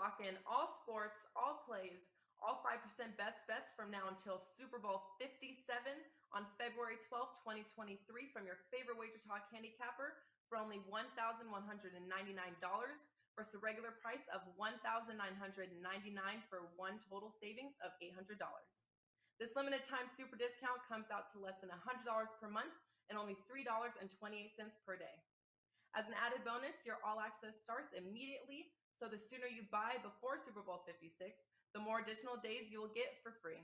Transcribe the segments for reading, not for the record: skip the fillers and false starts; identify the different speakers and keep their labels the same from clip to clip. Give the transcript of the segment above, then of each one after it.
Speaker 1: lock in all sports, all plays, all 5% best bets from now until Super Bowl 57 on February 12th, 2023 from your favorite Wager Talk handicapper for only $1,199 versus a regular price of $1,999 for one total savings of $800. This limited time super discount comes out to less than $100 per month and only $3.28 per day. As an added bonus, your all access starts immediately, so the sooner you buy before Super Bowl 56, the more additional days you will get for free.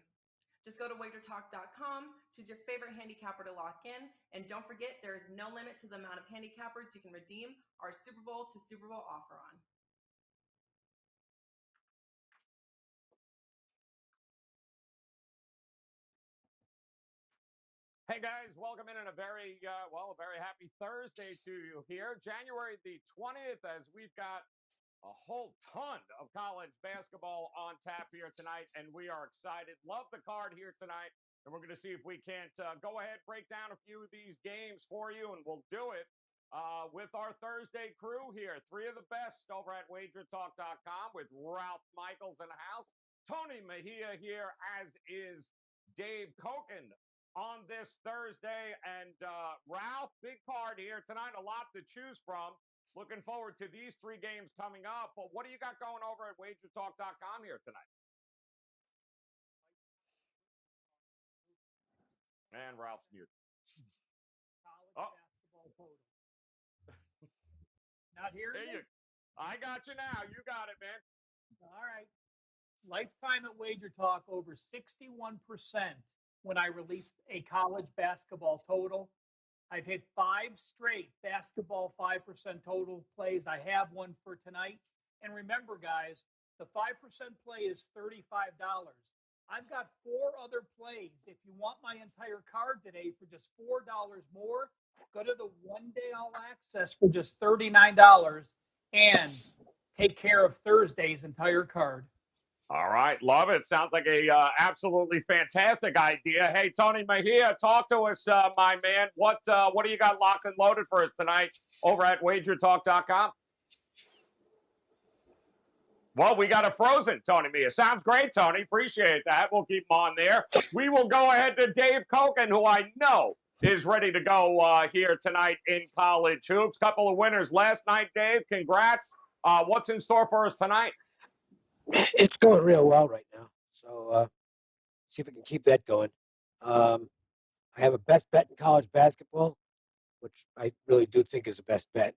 Speaker 1: Just go to WagerTalk.com, choose your favorite handicapper to lock in, and don't forget there is no limit to the amount of handicappers you can redeem our Super Bowl to Super Bowl offer on.
Speaker 2: Hey guys, welcome in on a very happy Thursday to you here, January the 20th, as we've got a whole ton of college basketball on tap here tonight, and we are excited. Love the card here tonight, and we're going to see if we can't go ahead, break down a few of these games for you, and we'll do it with our Thursday crew here. Three of the best over at WagerTalk.com with Ralph Michaels in the house, Tony Mejia here, as is Dave Koken on this Thursday, and Ralph, big card here tonight, a lot to choose from. Looking forward to these three games coming up. But what do you got going over at WagerTalk.com here tonight? And Ralph's mute.
Speaker 3: College basketball total. Not hearing you?
Speaker 2: I got you now. You got it, man.
Speaker 3: All right. Lifetime at Wager Talk over 61% when I released a college basketball total. I've hit 5 straight basketball 5% total plays. I have one for tonight. And remember, guys, the 5% play is $35. I've got 4 other plays. If you want my entire card today for just $4 more, go to the one-day all access for just $39 and take care of Thursday's entire card.
Speaker 2: All right, love it. Sounds like a absolutely fantastic idea. Hey, Tony Mejia, talk to us, my man. What do you got locked and loaded for us tonight over at WagerTalk.com? Well, we got a frozen Tony Mejia. Sounds great, Tony. Appreciate that. We'll keep him on there. We will go ahead to Dave Koken, who I know is ready to go here tonight in college hoops. Couple of winners last night, Dave. Congrats. What's in store for us tonight?
Speaker 4: It's going real well right now. So see if we can keep that going. I have a best bet in college basketball, which I really do think is the best bet.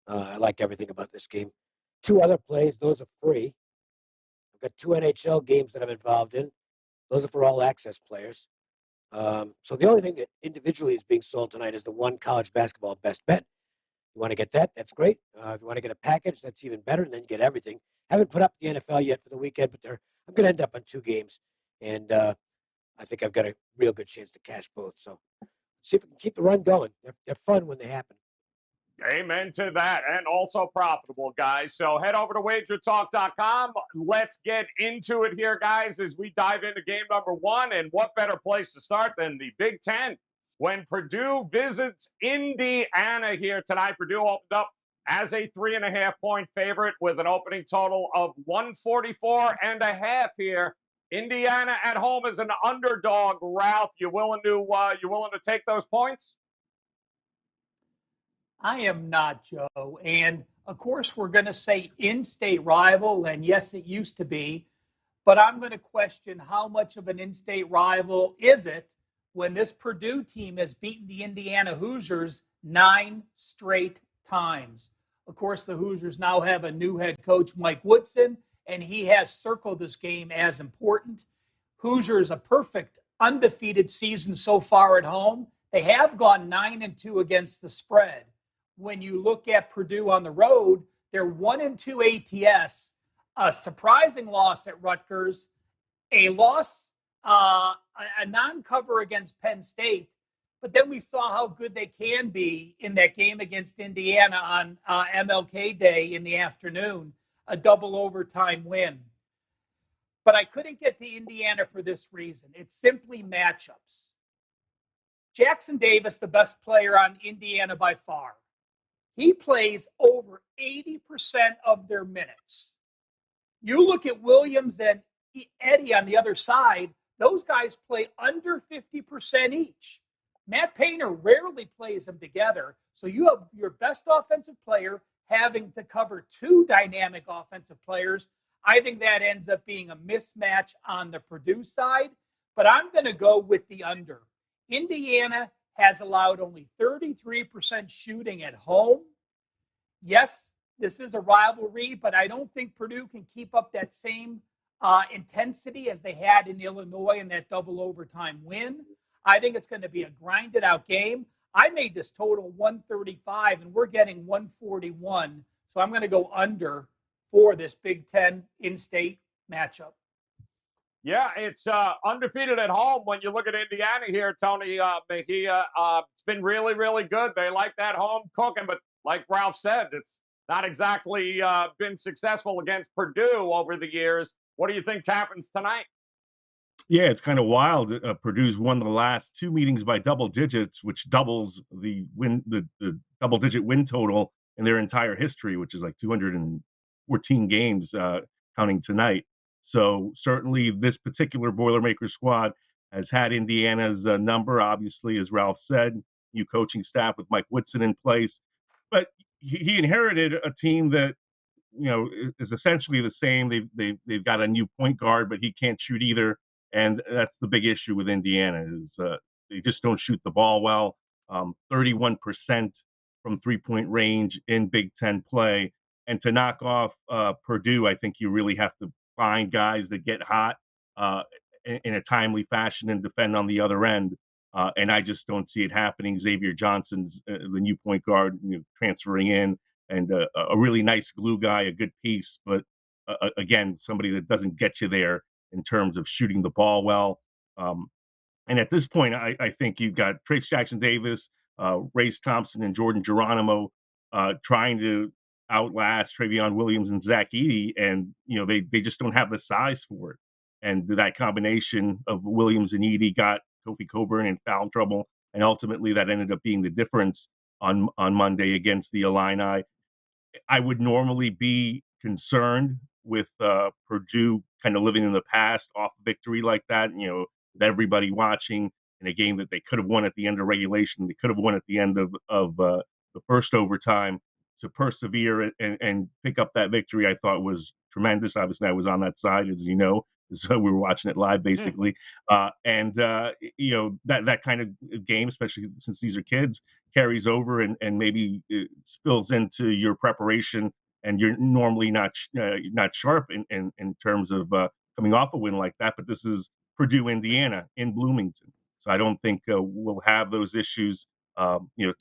Speaker 4: I like everything about this game. 2 other plays, those are free. I've got 2 NHL games that I'm involved in. Those are for all access players. So the only thing that individually is being sold tonight is the 1 college basketball best bet. You want to get that? That's great. If you want to get a package, that's even better, and then you get everything. Haven't put up the NFL yet for the weekend, but I'm going to end up on 2 games, and I think I've got a real good chance to cash both. So let's see if we can keep the run going. They're fun when they happen.
Speaker 2: Amen to that, and also profitable, guys. So head over to WagerTalk.com. Let's get into it here, guys, as we dive into game number 1. And what better place to start than the Big Ten when Purdue visits Indiana here tonight. Purdue opened up as a 3.5-point favorite with an opening total of 144.5 here. Indiana at home is an underdog. Ralph, you willing to take those points?
Speaker 3: I am not, Joe. And of course, we're going to say in-state rival, and yes, it used to be, but I'm going to question how much of an in-state rival is it when this Purdue team has beaten the Indiana Hoosiers 9 straight times. Of course, the Hoosiers now have a new head coach, Mike Woodson, and he has circled this game as important. Hoosiers, a perfect undefeated season so far at home. They have gone 9-2 against the spread. When you look at Purdue on the road, they're 1-2 ATS, a surprising loss at Rutgers, a loss, a non-cover against Penn State. But then we saw how good they can be in that game against Indiana on MLK Day in the afternoon, a double overtime win. But I couldn't get to Indiana for this reason. It's simply matchups. Jackson Davis, the best player on Indiana by far. He plays over 80% of their minutes. You look at Williams and Eddie on the other side, those guys play under 50% each. Matt Painter rarely plays them together. So you have your best offensive player having to cover two dynamic offensive players. I think that ends up being a mismatch on the Purdue side, but I'm going to go with the under. Indiana has allowed only 33% shooting at home. Yes, this is a rivalry, but I don't think Purdue can keep up that same intensity as they had in Illinois in that double overtime win. I think it's going to be a grinded out game. I made this total 135, and we're getting 141. So I'm going to go under for this Big Ten in-state matchup.
Speaker 2: Yeah, it's undefeated at home. When you look at Indiana here, Tony Mejia, it's been really, really good. They like that home cooking, but like Ralph said, it's not exactly been successful against Purdue over the years. What do you think happens tonight?
Speaker 5: Yeah, it's kind of wild. Purdue's won the last two meetings by double digits, which doubles the double-digit win total in their entire history, which is like 214 games, counting tonight. So certainly this particular Boilermaker squad has had Indiana's number, obviously, as Ralph said, new coaching staff with Mike Woodson in place. But he inherited a team that, is essentially the same. They've got a new point guard, but he can't shoot either. And that's the big issue with Indiana is they just don't shoot the ball well. 31% from three-point range in Big Ten play. And to knock off Purdue, I think you really have to find guys that get hot in a timely fashion and defend on the other end. And I just don't see it happening. Xavier Johnson's the new point guard, transferring in, and a really nice glue guy, a good piece. But again, somebody that doesn't get you there in terms of shooting the ball well. And at this point, I think you've got Trace Jackson-Davis, Race Thompson, and Jordan Geronimo trying to outlast Travion Williams and Zach Edey, and they just don't have the size for it. And that combination of Williams and Edey got Kofi Coburn in foul trouble, and ultimately that ended up being the difference on Monday against the Illini. I would normally be concerned with Purdue kind of living in the past off a victory like that, with everybody watching in a game that they could have won at the end of regulation, they could have won at the end of the first overtime. To persevere and pick up that victory, I thought was tremendous. Obviously, I was on that side, as you know, so we were watching it live, basically. And that kind of game, especially since these are kids, carries over and maybe spills into your preparation, and you're normally not sharp in terms of coming off a win like that. But this is Purdue, Indiana, in Bloomington, so I don't think we'll have those issues.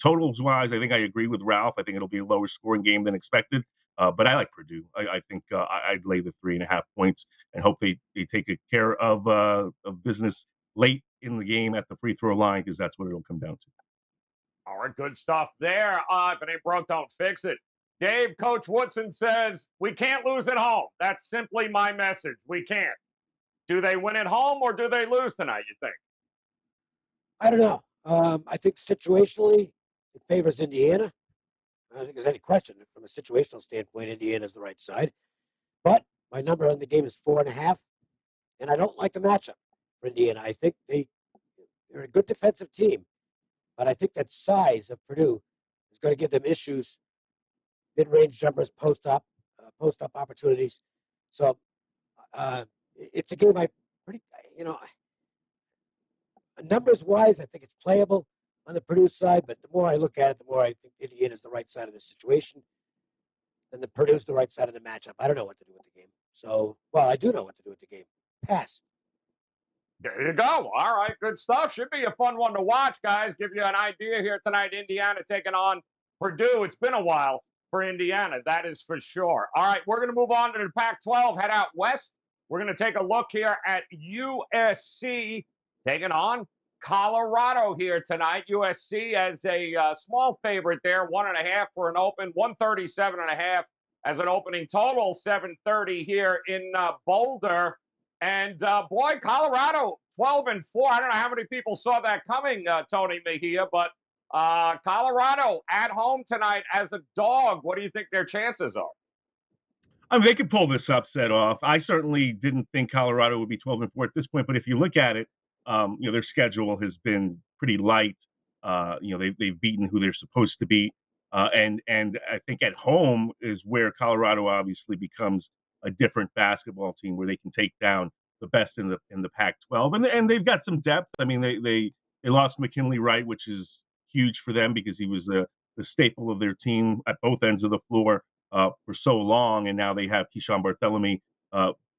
Speaker 5: Totals wise, I think I agree with Ralph. I think it'll be a lower scoring game than expected. But I like Purdue. I think I'd lay the 3.5 points and hope they take care of business late in the game at the free throw line, because that's what it'll come down to.
Speaker 2: All right, good stuff there. If it ain't broke, don't fix it. Dave, Coach Woodson says we can't lose at home. That's simply my message. We can't. Do they win at home or do they lose tonight, you think?
Speaker 4: I don't know. I think situationally it favors Indiana. I don't think there's any question from a situational standpoint, Indiana's the right side. But my number on the game is 4.5, and I don't like the matchup for Indiana. I think they're a good defensive team, but I think that size of Purdue is going to give them issues, mid-range jumpers, post-up opportunities. So it's a game numbers-wise, I think it's playable on the Purdue side, but the more I look at it, the more I think Indiana's the right side of the situation, and the Purdue's the right side of the matchup. I don't know what to do with the game. So, well, I do know what to do with the game. Pass.
Speaker 2: There you go. All right, good stuff. Should be a fun one to watch, guys. Give you an idea here tonight. Indiana taking on Purdue. It's been a while for Indiana, that is for sure. All right, we're going to move on to the Pac-12, head out west. We're going to take a look here at USC taking on Colorado here tonight. USC as a small favorite there, 1.5 for an open, 137.5 as an opening total, 7:30 here in Boulder. And boy, Colorado 12-4. I don't know how many people saw that coming, Tony Mejia, but Colorado at home tonight as a dog. What do you think their chances are?
Speaker 5: I mean, they could pull this upset off. I certainly didn't think Colorado would be 12-4 at this point, but if you look at it, their schedule has been pretty light. They've beaten who they're supposed to beat, and I think at home is where Colorado obviously becomes a different basketball team, where they can take down the best in the Pac-12, and they've got some depth. I mean, they lost McKinley Wright, which is huge for them because he was the staple of their team at both ends of the floor for so long, and now they have Keyshawn Bartholomew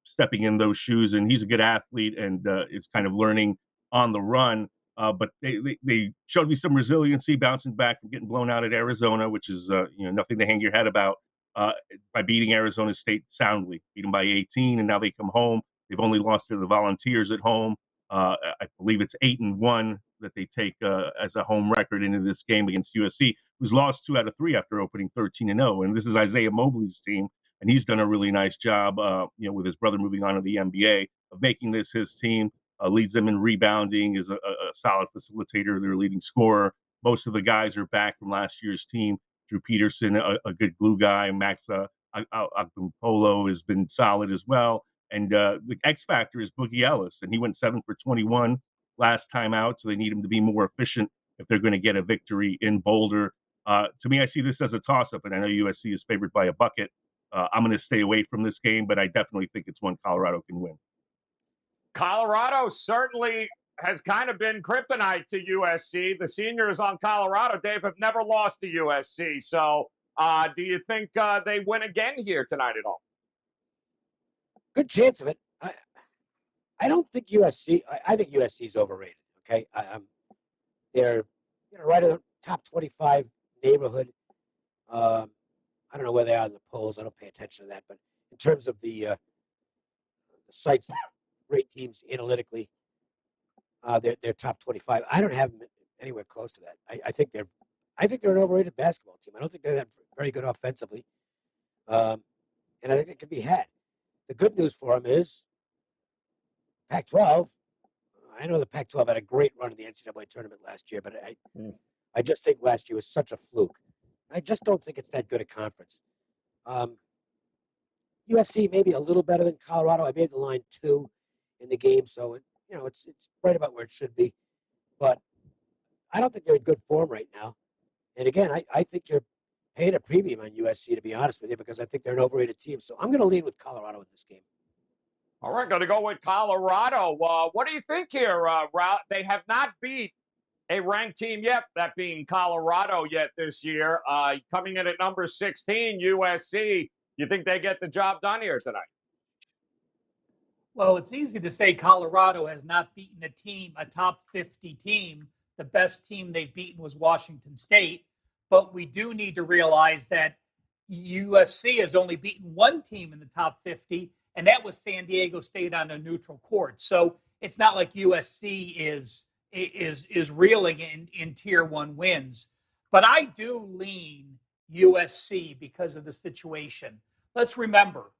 Speaker 5: stepping in those shoes, and he's a good athlete and is kind of learning on the run. But they showed me some resiliency, bouncing back from getting blown out at Arizona, which is nothing to hang your head about. By beating Arizona State soundly, beat them by 18, and now they come home. They've only lost to the Volunteers at home. I believe it's 8-1 that they take as a home record into this game against USC, who's lost 2 out of 3 after opening 13-0. And this is Isaiah Mobley's team, and he's done a really nice job, with his brother moving on to the NBA, of making this his team. Leads them in rebounding, is a solid facilitator, their leading scorer. Most of the guys are back from last year's team. Drew Peterson, a good glue guy. Max Agbumpolo has been solid as well. And the X factor is Boogie Ellis, and he went 7 for 21 last time out, so they need him to be more efficient if they're going to get a victory in Boulder. To me, I see this as a toss-up, and I know USC is favored by a bucket. I'm going to stay away from this game, but I definitely think it's one Colorado can win.
Speaker 2: Colorado certainly has kind of been kryptonite to USC. The seniors on Colorado, Dave, have never lost to USC. So do you think they win again here tonight at all?
Speaker 4: Good chance of it. I don't think USC. I think USC is overrated. Okay, they're right in the top 25 neighborhood. I don't know where they are in the polls. I don't pay attention to that. But in terms of the sites, great teams analytically, they're top 25. I don't have them anywhere close to that. I think they're an overrated basketball team. I don't think they're that very good offensively, and I think it can be had. The good news for them is Pac-12. I know the Pac-12 had a great run in the NCAA tournament last year, but I just think last year was such a fluke. I just don't think it's that good a conference. USC maybe a little better than Colorado. I made the line 2 in the game, so it's right about where it should be. But I don't think they're in good form right now. And again, I think you're paying a premium on USC, to be honest with you, because I think they're an overrated team. So I'm going to lean with Colorado in this game.
Speaker 2: All right, going to go with Colorado. What do you think here, They have not beat a ranked team yet, that being Colorado yet this year. Coming in at number 16, USC. You think they get the job done here tonight?
Speaker 3: Well, it's easy to say Colorado has not beaten a top 50 team. The best team they've beaten was Washington State. But we do need to realize that USC has only beaten one team in the top 50, and that was San Diego State on a neutral court. So it's not like USC is reeling in Tier 1 wins. But I do lean USC because of the situation. Let's remember,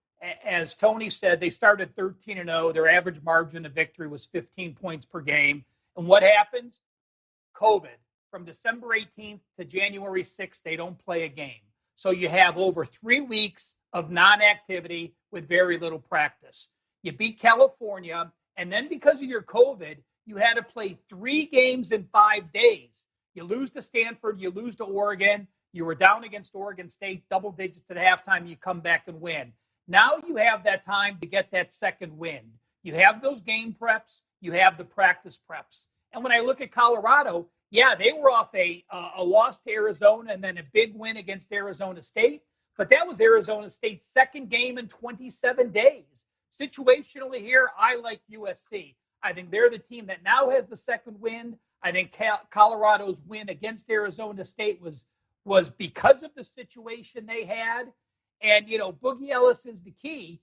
Speaker 3: as Tony said, they started 13-0. Their average margin of victory was 15 points per game. And what happens? COVID. From December 18th to January 6th, they don't play a game. So you have over 3 weeks of non-activity with very little practice. You beat California, and then because of your COVID, you had to play 3 games in 5 days. You lose to Stanford, you lose to Oregon, you were down against Oregon State, double digits at halftime, you come back and win. Now you have that time to get that second win. You have those game preps, you have the practice preps. And when I look at Colorado, yeah, they were off a loss to Arizona and then a big win against Arizona State. But that was Arizona State's second game in 27 days. Situationally here, I like USC. I think they're the team that now has the second win. I think Colorado's win against Arizona State was because of the situation they had. And, Boogie Ellis is the key.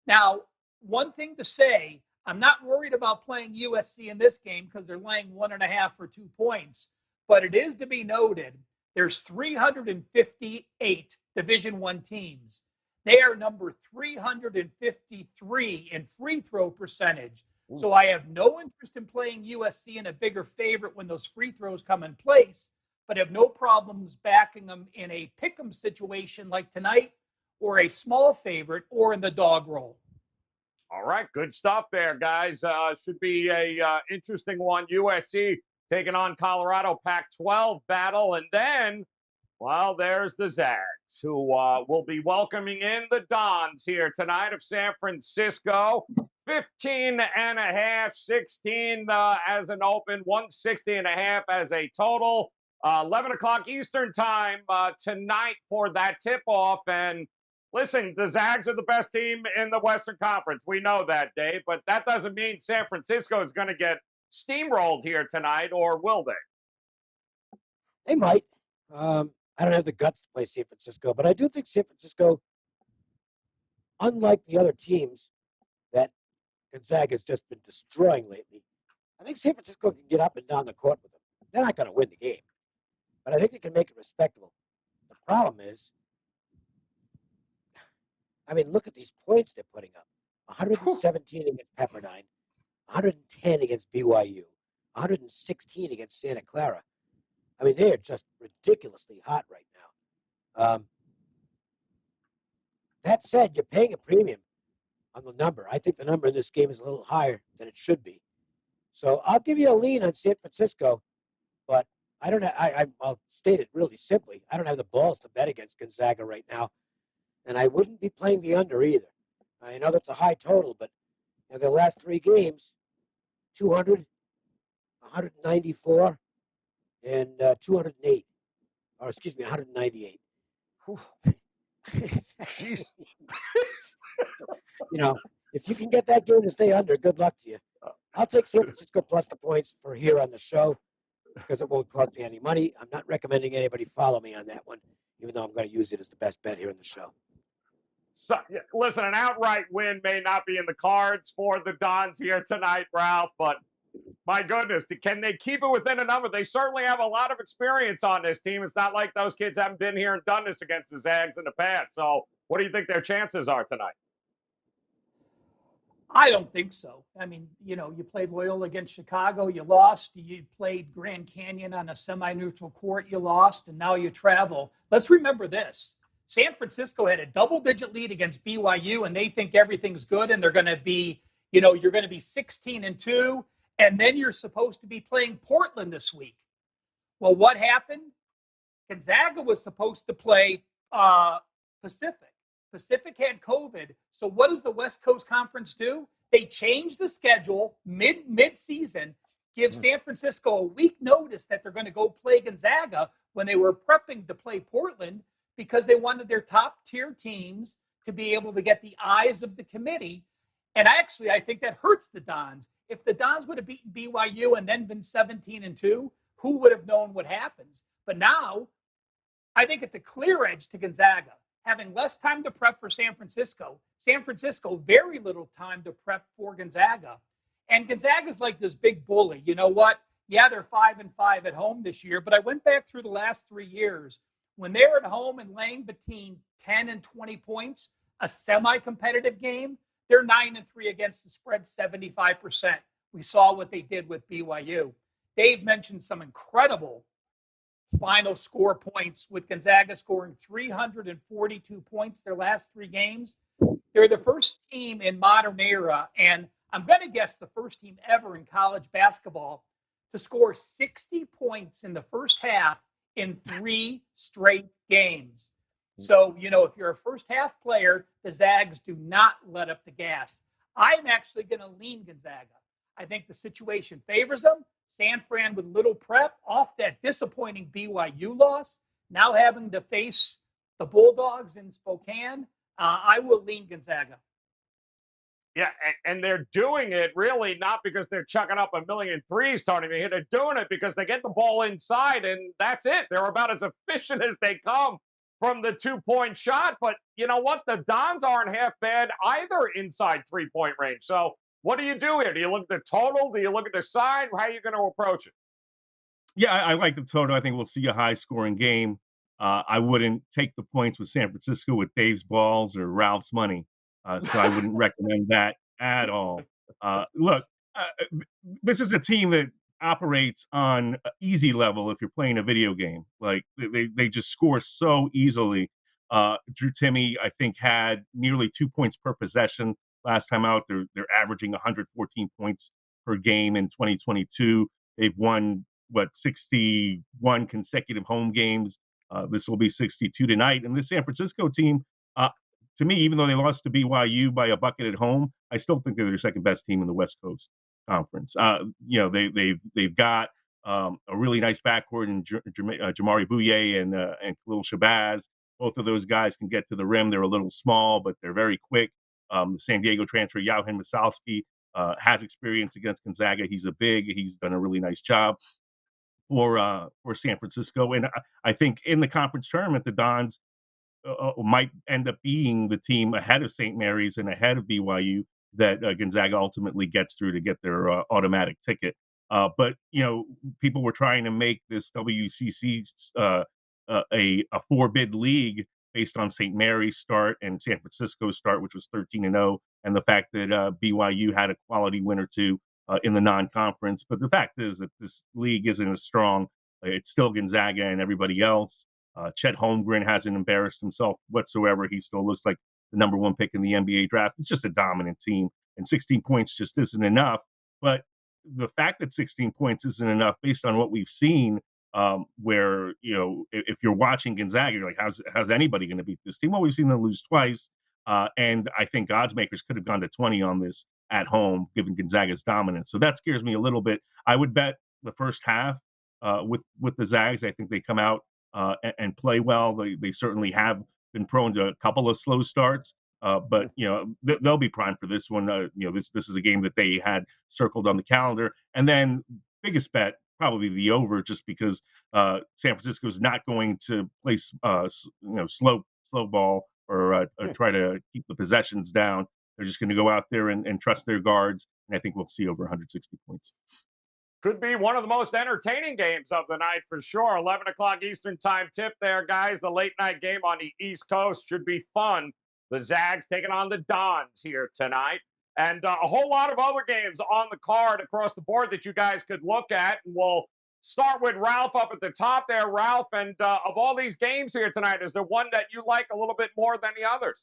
Speaker 3: Now, one thing to say, I'm not worried about playing USC in this game because they're laying 1.5 or 2 points. But it is to be noted, there's 358 Division I teams. They are number 353 in free throw percentage. Ooh. So I have no interest in playing USC in a bigger favorite when those free throws come in place, but have no problems backing them in a pick 'em situation like tonight or a small favorite, or in the dog role.
Speaker 2: All right, good stuff there, guys. Should be a interesting one. USC taking on Colorado, Pac-12 battle, and then, well, there's the Zags, who will be welcoming in the Dons here tonight of San Francisco. 15 and a half, 16 as an open, 160 and a half as a total. 11 o'clock Eastern time tonight for that tip-off. And listen, the Zags are the best team in the Western Conference. We know that, Dave, but that doesn't mean San Francisco is going to get steamrolled here tonight, or will they?
Speaker 4: They might. I don't have the guts to play San Francisco, but I do think San Francisco, unlike the other teams that Gonzaga has just been destroying lately, I think San Francisco can get up and down the court with them. They're not going to win the game, but I think they can make it respectable. The problem is, I mean, look at these points they're putting up. 117 against Pepperdine, 110 against BYU, 116 against Santa Clara. I mean, they are just ridiculously hot right now. That said, you're paying a premium on the number. I think the number in this game is a little higher than it should be. So I'll give you a lean on San Francisco, but I don't have, I'll state it really simply. I don't have the balls to bet against Gonzaga right now, and I wouldn't be playing the under either. I know that's a high total, but their last three games, 200, 194, and 208. Or excuse me, 198.
Speaker 2: Jeez.
Speaker 4: You know, if you can get that game to stay under, good luck to you. I'll take San Francisco plus the points for here on the show because it won't cost me any money. I'm not recommending anybody follow me on that one, even though I'm going to use it as the best bet here in the show.
Speaker 2: So, yeah, listen, an outright win may not be in the cards for the Dons here tonight, Ralph, but my goodness, can they keep it within a number? They certainly have a lot of experience on this team. It's not like those kids haven't been here and done this against the Zags in the past. So what do you think their chances are tonight?
Speaker 3: I don't think so. I mean, you played Loyola against Chicago, you lost. You played Grand Canyon on a semi-neutral court, you lost, and now you travel. Let's remember this. San Francisco had a double-digit lead against BYU, and they think everything's good, and they're going to be, you're going to be 16-2, and then you're supposed to be playing Portland this week. Well, what happened? Gonzaga was supposed to play Pacific. Pacific had COVID. So what does the West Coast Conference do? They change the schedule mid-season, give San Francisco a week notice that they're going to go play Gonzaga when they were prepping to play Portland because they wanted their top-tier teams to be able to get the eyes of the committee. And actually, I think that hurts the Dons. If the Dons would have beaten BYU and then been 17-2, who would have known what happens? But now, I think it's a clear edge to Gonzaga. Having less time to prep for San Francisco, very little time to prep for Gonzaga. And Gonzaga's like this big bully. You know what? Yeah, they're 5-5 at home this year, but I went back through the last 3 years. When they're at home and laying between 10 and 20 points, a semi-competitive game, they're 9-3 against the spread, 75%. We saw what they did with BYU. Dave mentioned some incredible final score points, with Gonzaga scoring 342 points their last 3 games. They're the first team in modern era, and I'm going to guess the first team ever in college basketball to score 60 points in the first half in 3 straight games. So, if you're a first half player, the Zags do not let up the gas. I'm actually going to lean Gonzaga. I think the situation favors them. San Fran with little prep off that disappointing BYU loss, now having to face the Bulldogs in Spokane. I will lean Gonzaga.
Speaker 2: Yeah, and they're doing it really not because they're chucking up a million threes, Tony. They're doing it because they get the ball inside, and that's it. They're about as efficient as they come from the 2-point shot. But you know what? The Dons aren't half bad either inside 3-point range. So what do you do here? Do you look at the total? Do you look at the side? How are you going to approach it?
Speaker 5: Yeah, I like the total. I think we'll see a high-scoring game. I wouldn't take the points with San Francisco with Dave's balls or Ralph's money. So I wouldn't recommend that at all. Look, this is a team that operates on easy level if you're playing a video game. Like, they just score so easily. Drew Timme, I think, had nearly 2 points per possession last time out. They're averaging 114 points per game in 2022. They've won 61 consecutive home games. This will be 62 tonight. And the San Francisco team, to me, even though they lost to BYU by a bucket at home, I still think they're their second best team in the West Coast Conference. They've got a really nice backcourt in Jamari Bouye and Khalil Shabazz. Both of those guys can get to the rim. They're a little small, but they're very quick. The San Diego transfer, Johan Masalski, has experience against Gonzaga. He's he's done a really nice job for San Francisco. And I think in the conference tournament, the Dons might end up being the team ahead of St. Mary's and ahead of BYU that Gonzaga ultimately gets through to get their automatic ticket. But people were trying to make this WCC a 4-bid league based on St. Mary's start and San Francisco's start, which was 13-0, and the fact that BYU had a quality win or two in the non-conference. But the fact is that this league isn't as strong. It's still Gonzaga and everybody else. Chet Holmgren hasn't embarrassed himself whatsoever. He still looks like the number 1 pick in the NBA draft. It's just a dominant team, and 16 points just isn't enough. But the fact that 16 points isn't enough, based on what we've seen, where if you're watching Gonzaga, you're like, how's anybody going to beat this team? Well, we've seen them lose twice, and I think odds makers could have gone to 20 on this at home, given Gonzaga's dominance. So that scares me a little bit. I would bet the first half with the Zags. I think they come out and play well. They certainly have been prone to a couple of slow starts, but they'll be primed for this one. This is a game that they had circled on the calendar. And then biggest bet, probably the over, just because San Francisco is not going to play slow ball or try to keep the possessions down. They're just going to go out there and trust their guards, and I think we'll see over 160 points.
Speaker 2: Could be one of the most entertaining games of the night for sure. 11 o'clock Eastern time tip there, guys. The late night game on the East Coast should be fun. The Zags taking on the Dons here tonight. And a whole lot of other games on the card across the board that you guys could look at. And we'll start with Ralph up at the top there. Ralph, and of all these games here tonight, is there one that you like a little bit more than the others?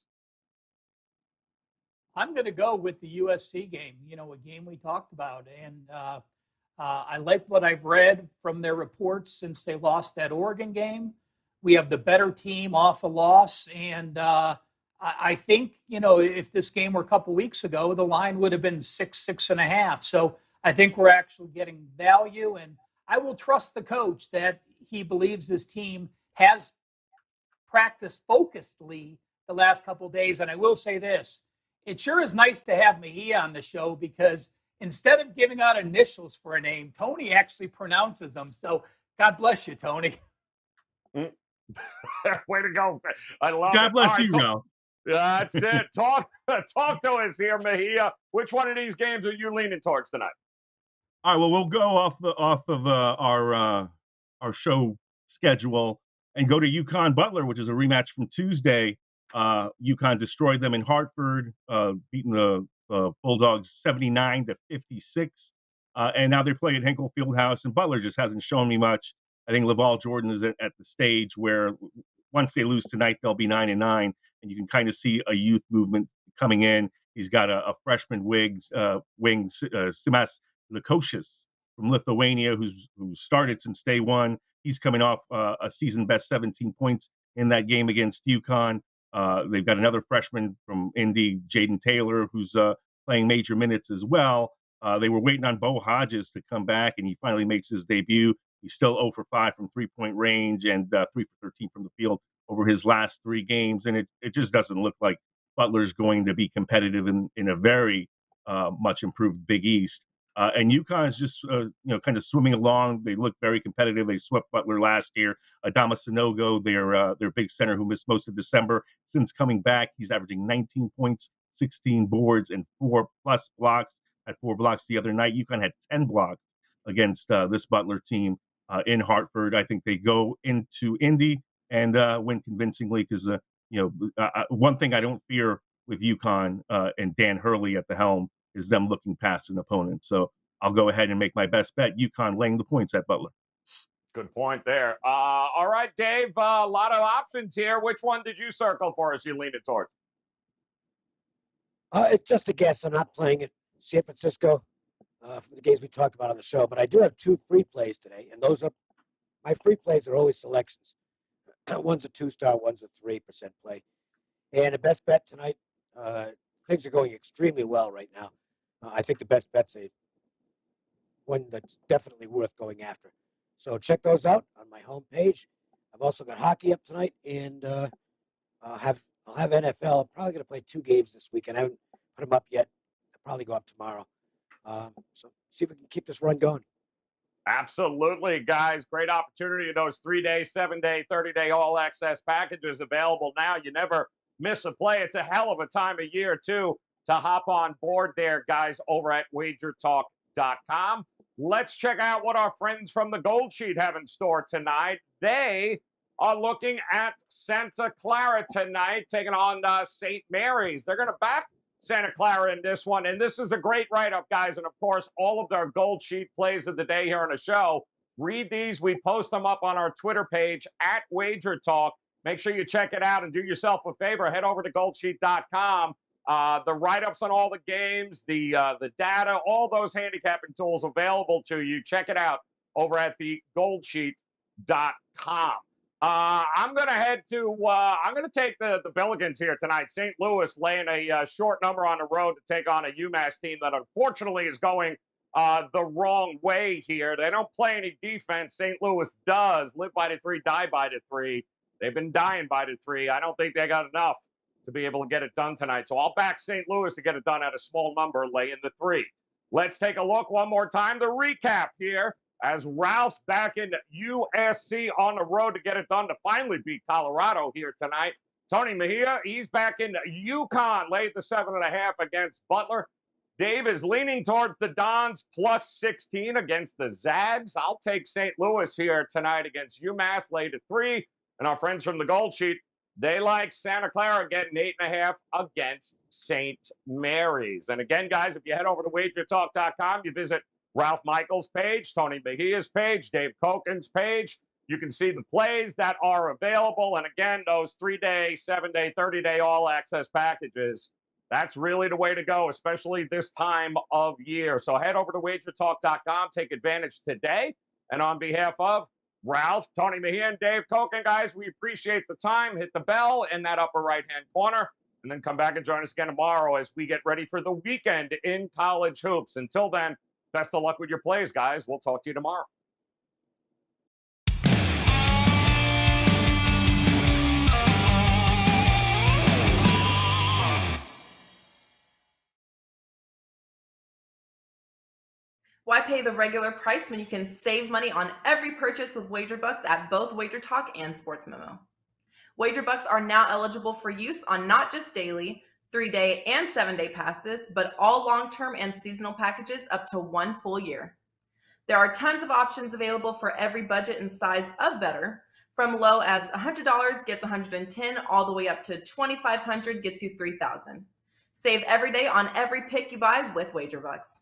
Speaker 3: I'm going to go with the USC game, a game we talked about. And I like what I've read from their reports since they lost that Oregon game. We have the better team off a loss. And I think, if this game were a couple weeks ago, the line would have been 6.5. So I think we're actually getting value. And I will trust the coach that he believes this team has practiced focusedly the last couple of days. And I will say this, it sure is nice to have Mejia on the show, because instead of giving out initials for a name, Tony actually pronounces them. So God bless you, Tony.
Speaker 2: Way to go. I love it.
Speaker 5: God bless you, Ralph.
Speaker 2: That's it. Talk to us here, Mejia. Which one of these games are you leaning towards tonight?
Speaker 5: All right, well, we'll go off of our show schedule and go to UConn Butler, which is a rematch from Tuesday. UConn destroyed them in Hartford, beating the Bulldogs 79-56, and now they play at Hinkle Fieldhouse. And Butler just hasn't shown me much. I think Laval Jordan is at the stage where once they lose tonight, they'll be 9-9, and you can kind of see a youth movement coming in. He's got a freshman wing, Simas Lukosius from Lithuania, who's started since day one. He's coming off a season best 17 points in that game against UConn. They've got another freshman from Indy, Jaden Taylor, who's playing major minutes as well. They were waiting on Bo Hodges to come back, and he finally makes his debut. He's still 0 for 5 from three-point range and 3 for 13 from the field over his last 3 games. And it just doesn't look like Butler's going to be competitive in a very much improved Big East. And UConn is just, kind of swimming along. They look very competitive. They swept Butler last year. Adama Sanogo, their big center who missed most of December, since coming back, he's averaging 19 points, 16 boards, and 4+ blocks. Had 4 blocks the other night. UConn had 10 blocks against this Butler team in Hartford. I think they go into Indy and win convincingly, because one thing I don't fear with UConn and Dan Hurley at the helm is them looking past an opponent. So I'll go ahead and make my best bet. UConn laying the points at Butler.
Speaker 2: Good point there. All right, Dave, a lot of options here. Which one did you circle for us? You lean it towards?
Speaker 4: It's just a guess. I'm not playing it. San Francisco from the games we talked about on the show, but I do have 2 free plays today, and those are my free plays are always selections. One's a 2-star, one's a 3% play. And the best bet tonight, things are going extremely well right now. I think the best bet's one that's definitely worth going after. So check those out on my homepage. I've also got hockey up tonight, and I'll have NFL. I'm probably going to play 2 games this weekend. I haven't put them up yet. I'll probably go up tomorrow. So see if we can keep this run going.
Speaker 2: Absolutely, guys. Great opportunity. Those 3-day, 7-day, 30-day all-access packages available now. You never miss a play. It's a hell of a time of year, too, to hop on board there, guys, over at WagerTalk.com. Let's check out what our friends from the Gold Sheet have in store tonight. They are looking at Santa Clara tonight, taking on St. Mary's. They're going to back Santa Clara in this one, and this is a great write-up, guys, and of course, all of their Gold Sheet plays of the day here on the show. Read these. We post them up on our Twitter page at WagerTalk. Make sure you check it out and do yourself a favor. Head over to goldsheet.com. The write-ups on all the games, the data, all those handicapping tools available to you. Check it out over at the goldsheet.com. I'm going to I'm going to take the Billigans here tonight. St. Louis laying a short number on the road to take on a UMass team that unfortunately is going the wrong way here. They don't play any defense. St. Louis does. Live by the 3, die by the 3. They've been dying by the 3. I don't think they got enough to be able to get it done tonight. So I'll back St. Louis to get it done at a small number, laying the 3. Let's take a look one more time. The recap here as Ralph's back in USC on the road to get it done to finally beat Colorado here tonight. Tony Mejia, he's back in UConn, laid the 7.5 against Butler. Dave is leaning towards the Dons plus 16 against the Zags. I'll take St. Louis here tonight against UMass, laid at 3. And our friends from the Gold Sheet, they like Santa Clara getting 8.5 against St. Mary's. And again, guys, if you head over to WagerTalk.com, you visit Ralph Michaels' page, Tony Mejia's page, Dave Koken's page. You can see the plays that are available. And again, those 3-day, 7-day, 30-day all-access packages, that's really the way to go, especially this time of year. So head over to WagerTalk.com, take advantage today. And on behalf of Ralph, Tony Mejia, and Dave Koken, guys, we appreciate the time. Hit the bell in that upper right-hand corner, and then come back and join us again tomorrow as we get ready for the weekend in college hoops. Until then, best of luck with your plays, guys. We'll talk to you tomorrow.
Speaker 1: Why pay the regular price when you can save money on every purchase with WagerBucks at both WagerTalk and Sports Memo? WagerBucks are now eligible for use on not just daily, 3-day, and 7-day passes, but all long-term and seasonal packages up to 1 full year. There are tons of options available for every budget and size of better. From low as $100 gets $110, all the way up to $2,500 gets you $3,000. Save every day on every pick you buy with WagerBucks.